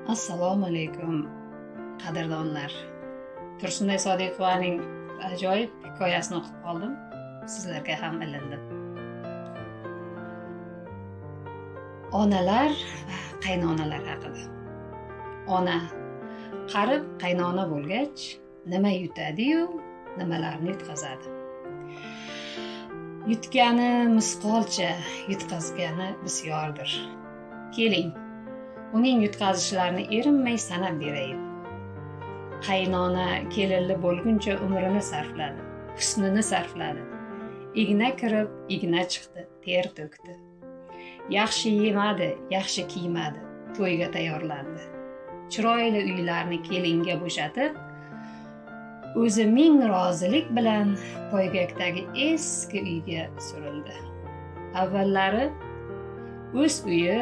Assalomu alaykum, qadrdonlar. Tursunday Sodiqovaning ajoyib hikoyasini o'qib qoldim. Sizlarga ham ilindim. Onalar va qaynonalar haqida. Ona qarib qaynona bo'lgach, nima yutadi-yu, nimalarni yutqazadi. Yutgani misqolcha, yutqazgani bisyordir. Keling, uning yutqazishlarini erinmay sanab beraylik. Qaynona kelinli bo'lguncha umrini sarfladi, husnini sarfladi. Igna kirib, igna chiqdi, ter to'kdi. Yaxshi yemadi, yaxshi kiymadi, to'yga tayyorlandi. Chiroyli uylarni kelinga bo'shatib, o'zi ming rozilik bilan poygakdagi eski uyga surildi. Avvallari o'z uyi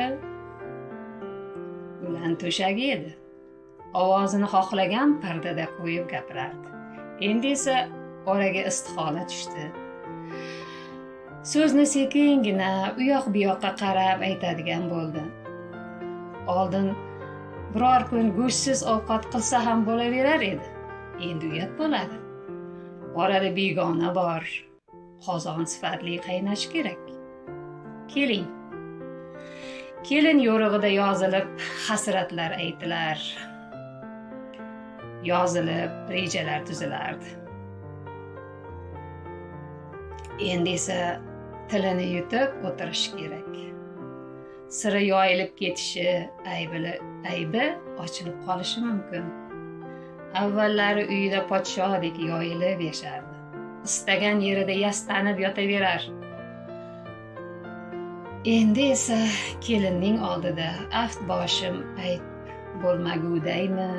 bilan to'shagi edi. Ovozini xohlagan pardada qo'yib gapirardi. Endi esa oraga istihola tushdi. So'zni sekingina u yoq bu yoqqa qarab aytadigan bo'ldi. Oldin biror kun go'shtsiz ovqat qilsa ham bo'laverar edi. Endi uyat bo'ladi. Orada begona bor. Qozon sifatli qaynash kerak. Keling. Kelin yo'rig'ida yozilib hasratlar aytilar. Yozilib rejalar tuzilardi. Endi esa tilini yutib o'tirish kerak. Siri yoyilib ketishi, aybi ochilib qolishi mumkin. Avvallari uyida podshodek yoyilib yashardi. Istagan yerida yastanib yotaverar. Endi esa kelinning oldida aft boshim ayt bo'lmagudaymi,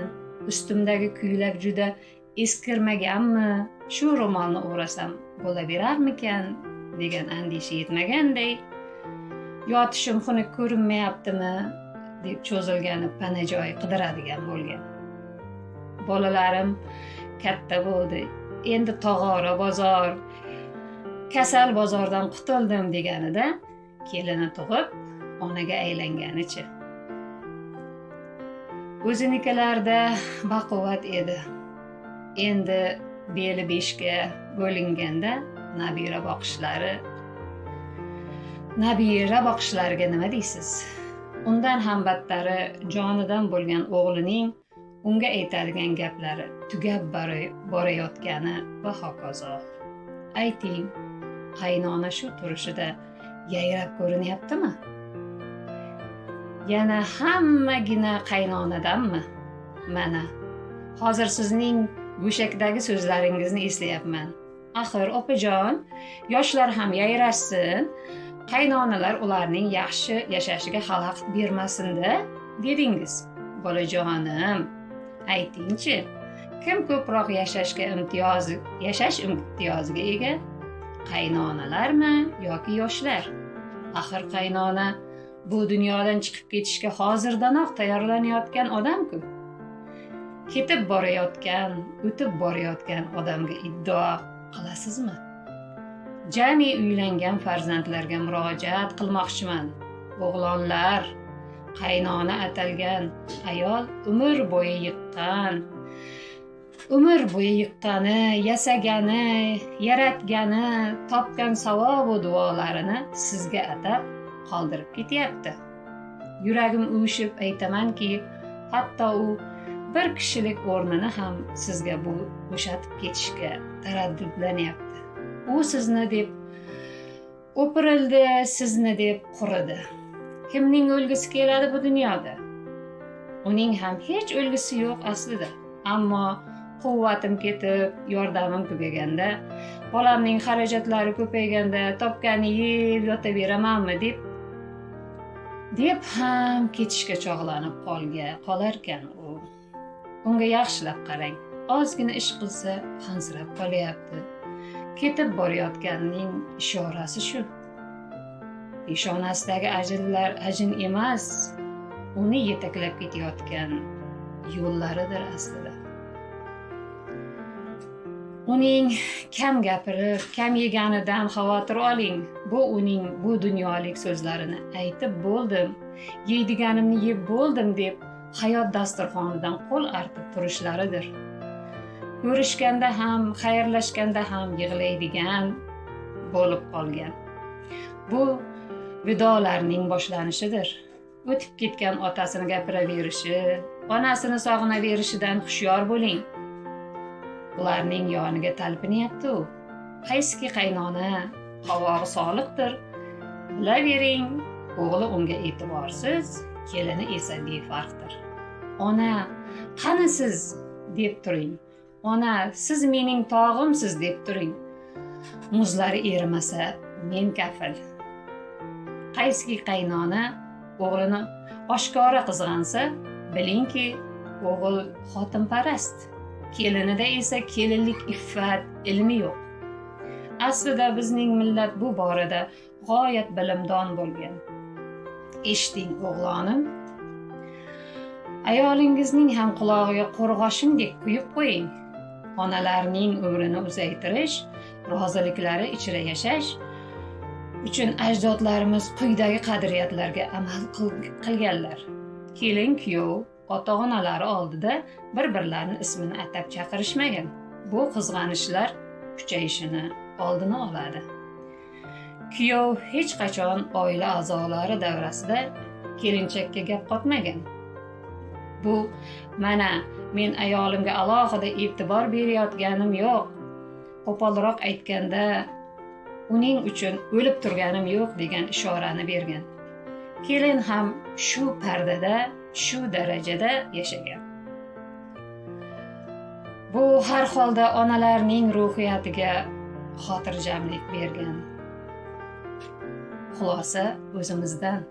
ustimdagi ko'ylak juda eskirmaganmi, shu ro'molni o'rasam bo'laverarmikan degan andisha yetmaganday, yotishim xunuk ko'rinmayaptimi deb cho'zilgani pana joy qidiradigan bo'lgan. Bolalarim katta bo'ldi. Endi tog'ora bozor, kasal bozordan qutuldim deganida kelini tug'ib onaga aylanganicha. O'zinikilarda baquvvat edi. Endi beli beshga bo'linganda nabira boqishlariga nima deysiz? Undan ham battari jonidan bo'lgan o'g'lining unga aytadigan gaplari tugab borayotgani va hokazo. Ayting, qaynona shu turishida yayrab ko'rinyaptimi? Yana hammagina qaynonadanmi? Mana, hozir sizning go'shakdagi so'zlaringizni eslayapman. Axir opajon, yoshlar ham yayrashsin, qaynonalar ularning yaxshi yashashiga xalaqit bermasin-da, dedingiz. Bolajonim, aytingchi, kim ko'proq yashash imtiyoziga ega? Qaynonalarmi yoki yoshlar? Axir qaynona bu dunyodan chiqib ketishga hozirdanoq tayyorlanayotgan odam-ku. Ketib borayotgan, o'tib borayotgan odamga iddao qilasizmi? Jami uylangan farzandlarga murojaat qilmoqchiman. O'g'lonlar, qaynona atalgan ayol umr bo'yi yiqqani, yasagani, yaratgani, topgan savob va duolarini sizga atab qoldirib ketyapti. Yuragim uvushib aytamanki, hatto u bir kishilik o'rnini ham sizga bo'shatib ketishga taraddudlanyapti. U sizni deb o'pirildi, sizni deb quridi. Kimning o'lgisi keladi bu dunyoda? Uning ham hech o'lgisi yo'q aslida. Ammo quvvatim ketib, yordamim tugaganda, bolamning xarajatlari ko'payganda topganini yeb yotaveramanmi deb ham ketishga chog'lanib qolarkan u. Unga yaxshilab qarang. Ozgina ish qilsa hansirab qolyapti. Ketib borayotganining ishorasi shu. Peshonasidagi ajin emas, uni yetaklab ketayotgan yo'llaridir aslida. Uning kam gapirib, kam yeganidan xavotir oling. Bu uning bu dunyolik so'zlarini aytib bo'ldim, yeydiganimni yeb bo'ldim deb hayot dasturxonidan qo'l artib turishlaridir. Ko'rishganda ham, xayrlashganda ham yig'laydigan bo'lib qolgan. Bu vidolarning boshlanishidir. O'tib ketgan otasini gapiraverishi, onasini sog'inaverishidan hushyor bo'ling. Ularning yoniga talpinyapti u. Qaysiki qaynona qovog'i soliqdir. Bilavering, o'g'li unga e'tiborsiz, kelini esa befarqdir. Ona, qani siz deb turing. Ona, siz mening tog'imsiz deb turing. Muzlari erimasa, men kafil. Qaysiki qaynona o'g'lini oshkora qizg'ansa, bilingki, o'g'il xotinparast. Kelinida esa kelinlik iffat, ilmi yo'q. Aslida bizning millat bu borada g'oyat bilimdon bo'lgan. Eshiting, o'g'lonim. Ayolingizning ham qulog'iga qo'rg'oshindik quyib qo'ying. Onalarning umrini uzaytirish, roziliklari ichida yashash uchun ajdodlarimiz quyidagi qadriyatlarga amal qilganlar. Kelin kuyov ota-onalari oldida bir-birlarini ismini atab chaqirishmagan. Bu qizg'anishlar kuchayishini oldini oladi. Kuyov hech qachon oila a'zolari davrasida kelinchakka gap qotmagan. Bu mana men ayolimga alohida e'tibor berayotganim yo'q. Qo'polroq aytganda, uning uchun o'lib turganim yo'q degan ishorani bergan. Kelin ham shu pardada, shu darajada yashagan. Bu har holda onalarning ruhiyatiga xotirjamlik bergan. Xulosa o'zimizdan.